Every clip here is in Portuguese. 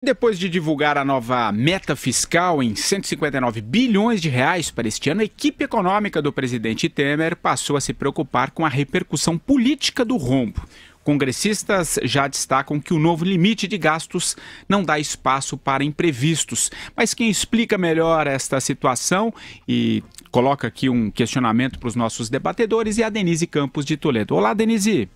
Depois de divulgar a nova meta fiscal em 159 bilhões de reais para este ano, a equipe econômica do presidente Temer passou a se preocupar com a repercussão política do rombo. Congressistas já destacam que o novo limite de gastos não dá espaço para imprevistos. Mas quem explica melhor esta situação e coloca aqui um questionamento para os nossos debatedores é a Denise Campos de Toledo. Olá, Denise.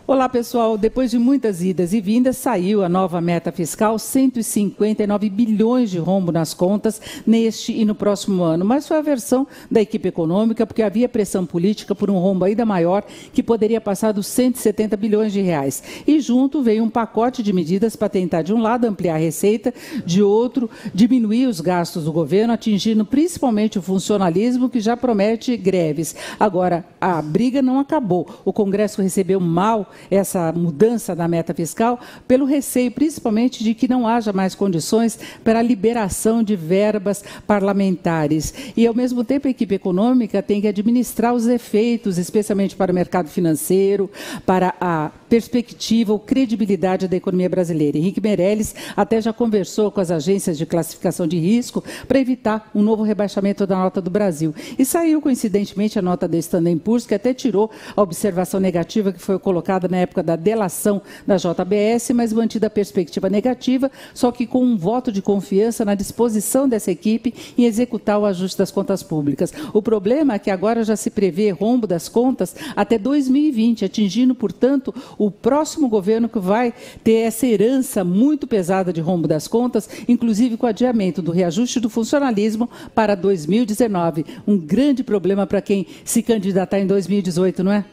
Olá, pessoal. Depois de muitas idas e vindas, saiu a nova meta fiscal, 159 bilhões de rombo nas contas neste e no próximo ano. Mas foi a versão da equipe econômica, porque havia pressão política por um rombo ainda maior, que poderia passar dos 170 bilhões de reais. E junto veio um pacote de medidas para tentar, de um lado, ampliar a receita, de outro, diminuir os gastos do governo, atingindo principalmente o funcionalismo, que já promete greves. Agora, a briga não acabou. O Congresso recebeu mal essa mudança da meta fiscal pelo receio, principalmente, de que não haja mais condições para a liberação de verbas parlamentares. E, ao mesmo tempo, a equipe econômica tem que administrar os efeitos, especialmente para o mercado financeiro, para a perspectiva ou credibilidade da economia brasileira. Henrique Meirelles até já conversou com as agências de classificação de risco para evitar um novo rebaixamento da nota do Brasil. E saiu, coincidentemente, a nota da Standard & Poor's, que até tirou a observação negativa que foi colocada na época da delação da JBS, mas mantida a perspectiva negativa, só que com um voto de confiança na disposição dessa equipe em executar o ajuste das contas públicas. O problema é que agora já se prevê rombo das contas até 2020, atingindo, portanto, o próximo governo que vai ter essa herança muito pesada de rombo das contas, inclusive com o adiamento do reajuste do funcionalismo para 2019. Um grande problema para quem se candidatar em 2018, não é?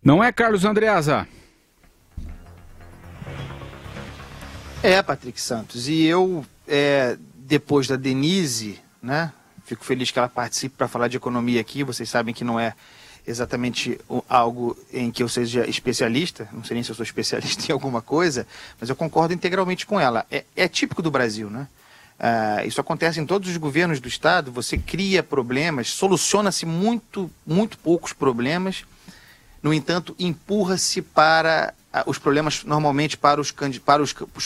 Não é, Carlos Andreasa? É, Patrick Santos. E eu, depois da Denise, né, fico feliz que ela participe para falar de economia aqui. Vocês sabem que não é exatamente algo em que eu seja especialista, não sei nem se eu sou especialista em alguma coisa, mas eu concordo integralmente com ela. É típico do Brasil, né? Isso acontece em todos os governos do Estado. Você cria problemas, soluciona-se muito poucos problemas. No entanto, empurra-se para os problemas, normalmente, para os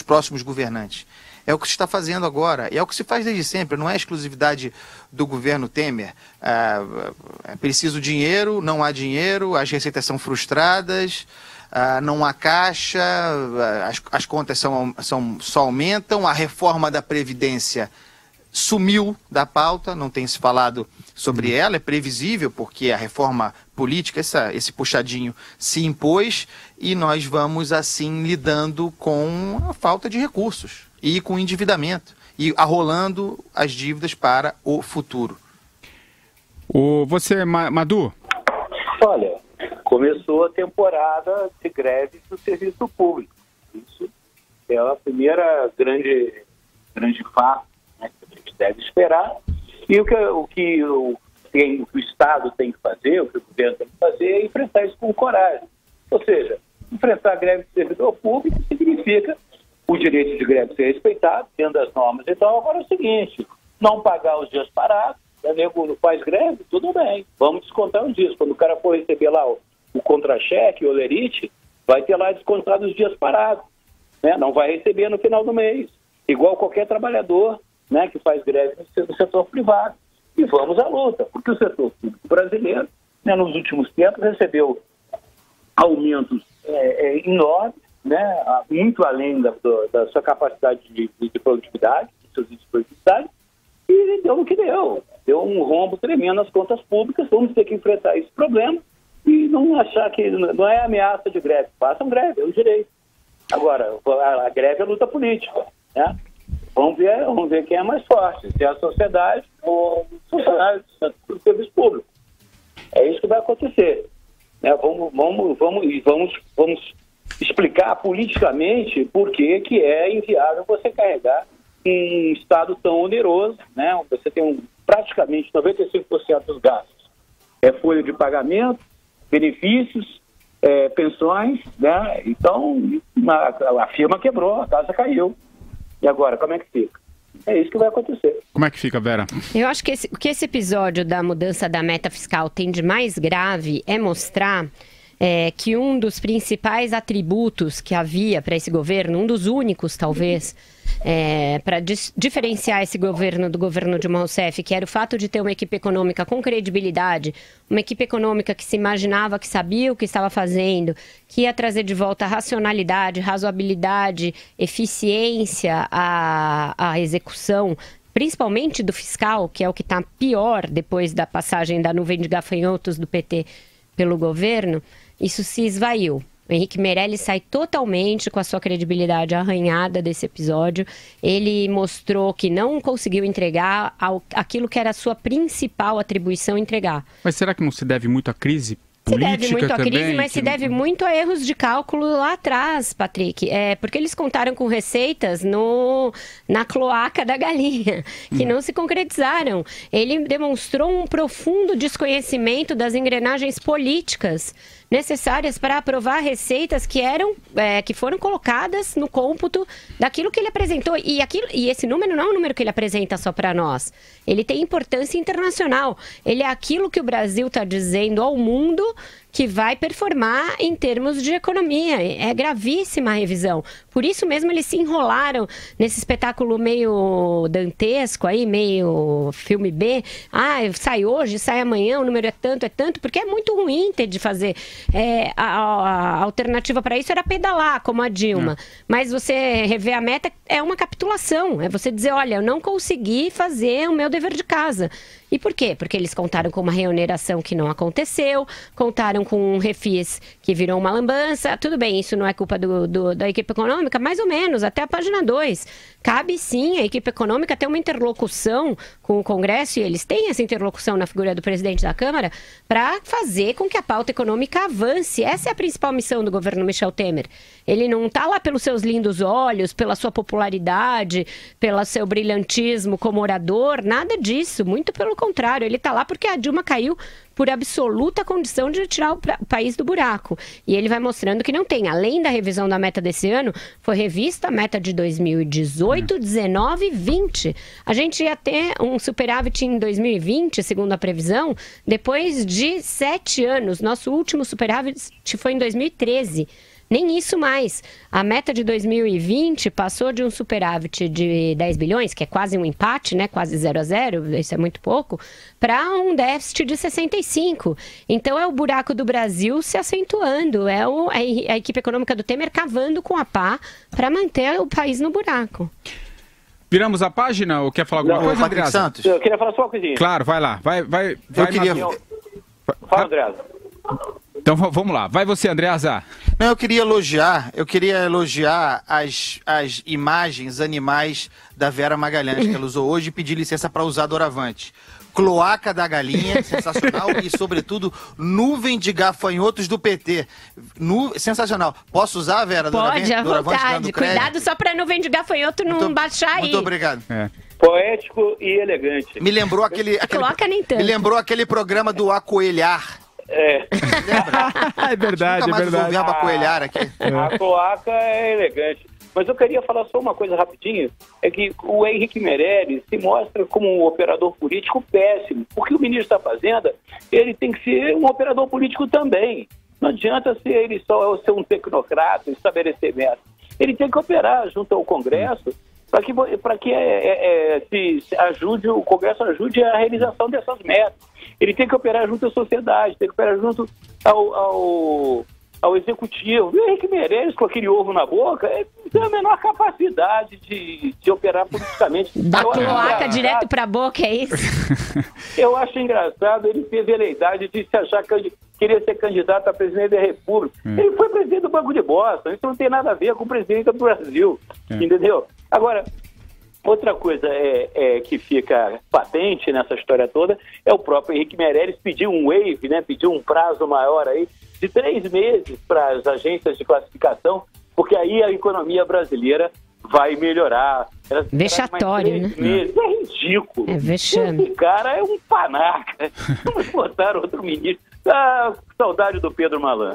próximos governantes. É o que se está fazendo agora, é o que se faz desde sempre, não é exclusividade do governo Temer. É preciso dinheiro, não há dinheiro, as receitas são frustradas, não há caixa, as contas só aumentam, a reforma da Previdência sumiu da pauta, não tem se falado sobre ela, é previsível porque a reforma política, esse puxadinho se impôs e nós vamos assim lidando com a falta de recursos e com o endividamento e arrolando as dívidas para o futuro. Você, Madu? Olha, começou a temporada de greves do serviço público. Isso é a primeira grande fato, né, que a gente deve esperar. E o que o Estado tem que fazer, o que o governo tem que fazer é enfrentar isso com coragem. Ou seja, enfrentar a greve do servidor público significa o direito de greve ser respeitado, dentro das normas. Então, agora é o seguinte, não pagar os dias parados, o nego não faz greve, tudo bem, vamos descontar os dias. Quando o cara for receber lá o contra-cheque, o olerite, vai ter lá descontado os dias parados, né? Não vai receber no final do mês, igual qualquer trabalhador, né, que faz greve no setor privado. E vamos à luta, porque o setor público brasileiro, né, nos últimos tempos, recebeu aumentos enormes, né, muito além da sua capacidade de produtividade, dos seus índices de produtividade, e deu o que deu. Deu um rombo tremendo nas contas públicas. Vamos ter que enfrentar esse problema e não achar que não é ameaça de greve. Façam greve, é o direito. Agora, a greve é luta política, né? Vamos ver quem é mais forte, se é a sociedade ou os funcionários do serviço público. É isso que vai acontecer, né? Vamos explicar politicamente por que é inviável você carregar um Estado tão oneroso, né? Você tem praticamente 95% dos gastos. Folha de pagamento, benefícios, pensões, né? Então, a firma quebrou, a casa caiu. E agora, como é que fica? É isso que vai acontecer. Como é que fica, Vera? Eu acho que o que esse episódio da mudança da meta fiscal tem de mais grave é mostrar que um dos principais atributos que havia para esse governo, um dos únicos talvez, para diferenciar esse governo do governo Dilma Rousseff, que era o fato de ter uma equipe econômica com credibilidade, uma equipe econômica que se imaginava que sabia o que estava fazendo, que ia trazer de volta racionalidade, razoabilidade, eficiência à execução, principalmente do fiscal, que é o que está pior depois da passagem da nuvem de gafanhotos do PT pelo governo, isso se esvaiu. O Henrique Meirelles sai totalmente com a sua credibilidade arranhada desse episódio. Ele mostrou que não conseguiu entregar aquilo que era a sua principal atribuição entregar. Mas será que não se deve muito à crise política também? Se deve muito à crise, mas se deve muito a erros de cálculo lá atrás, Patrick. Porque eles contaram com receitas na cloaca da galinha, que não se concretizaram. Ele demonstrou um profundo desconhecimento das engrenagens políticas necessárias para aprovar receitas que foram colocadas no cômputo daquilo que ele apresentou. E esse número não é um número que ele apresenta só para nós. Ele tem importância internacional. Ele é aquilo que o Brasil está dizendo ao mundo que vai performar em termos de economia. É gravíssima a revisão. Por isso mesmo eles se enrolaram nesse espetáculo meio dantesco, aí, meio filme B. Sai hoje, sai amanhã, o número é tanto, porque é muito ruim ter de fazer. A alternativa para isso era pedalar, como a Dilma. Mas você rever a meta é uma capitulação. É você dizer, olha, eu não consegui fazer o meu dever de casa. E por quê? Porque eles contaram com uma reoneração que não aconteceu, contaram com um refis que virou uma lambança. Tudo bem, isso não é culpa da equipe econômica, mais ou menos, até a página 2. Cabe sim a equipe econômica ter uma interlocução com o Congresso, e eles têm essa interlocução na figura do presidente da Câmara, para fazer com que a pauta econômica avance. Essa é a principal missão do governo Michel Temer. Ele não está lá pelos seus lindos olhos, pela sua popularidade, pelo seu brilhantismo como orador, nada disso, muito pelo contrário. Ele está lá porque a Dilma caiu por absoluta condição de tirar o país do buraco. E ele vai mostrando que não tem. Além da revisão da meta desse ano, foi revista a meta de 2018, 19 e 20. A gente ia ter um superávit em 2020, segundo a previsão, depois de 7 anos. Nosso último superávit foi em 2013. Nem isso mais. A meta de 2020 passou de um superávit de 10 bilhões, que é quase um empate, né? Quase 0-0, isso é muito pouco, para um déficit de 65. Então é o buraco do Brasil se acentuando, é a equipe econômica do Temer cavando com a pá para manter o país no buraco. Viramos a página ou quer falar alguma coisa, Patrick Santos? Eu queria falar só uma coisinha. Claro, vai lá. Vai, Fala, Andreasa. Então vamos lá. Vai você, Andreasa. Não, eu queria elogiar as imagens animais da Vera Magalhães que ela usou hoje e pedir licença para usar doravante. Cloaca da galinha, sensacional, e sobretudo nuvem de gafanhotos do PT. Sensacional. Posso usar, Vera? Pode, à vontade. Cuidado só para a nuvem de gafanhoto não baixar aí. Muito obrigado. Poético e elegante. Me lembrou Coloca nem tanto. Me lembrou aquele programa do Acoelhar. É verdade, nunca mais usou o verbo acoelhar aqui. A cloaca é elegante. Mas eu queria falar só uma coisa rapidinho, é que o Henrique Meirelles se mostra como um operador político péssimo, porque o ministro da Fazenda, ele tem que ser um operador político também. Não adianta ser ele só ser um tecnocrata, estabelecer metas. Ele tem que operar junto ao Congresso para que o Congresso ajude a realização dessas metas. Ele tem que operar junto à sociedade, tem que operar junto ao executivo. E o Henrique Meirelles, com aquele ovo na boca, tem a menor capacidade de operar politicamente. Da cloaca direto para a boca, é isso? Eu acho engraçado ele ter veleidade de se achar que queria ser candidato a presidente da República. Ele foi presidente do Banco de Boston, isso não tem nada a ver com o presidente do Brasil, entendeu? Agora, outra coisa que fica patente nessa história toda é o próprio Henrique Meirelles pedir um waive, né, pedir um prazo maior aí de 3 meses para as agências de classificação, porque aí a economia brasileira vai melhorar. Vexatório, né? Meses. É ridículo. É vexame. Esse cara é um panaca. Vamos botar outro ministro. Saudade do Pedro Malan.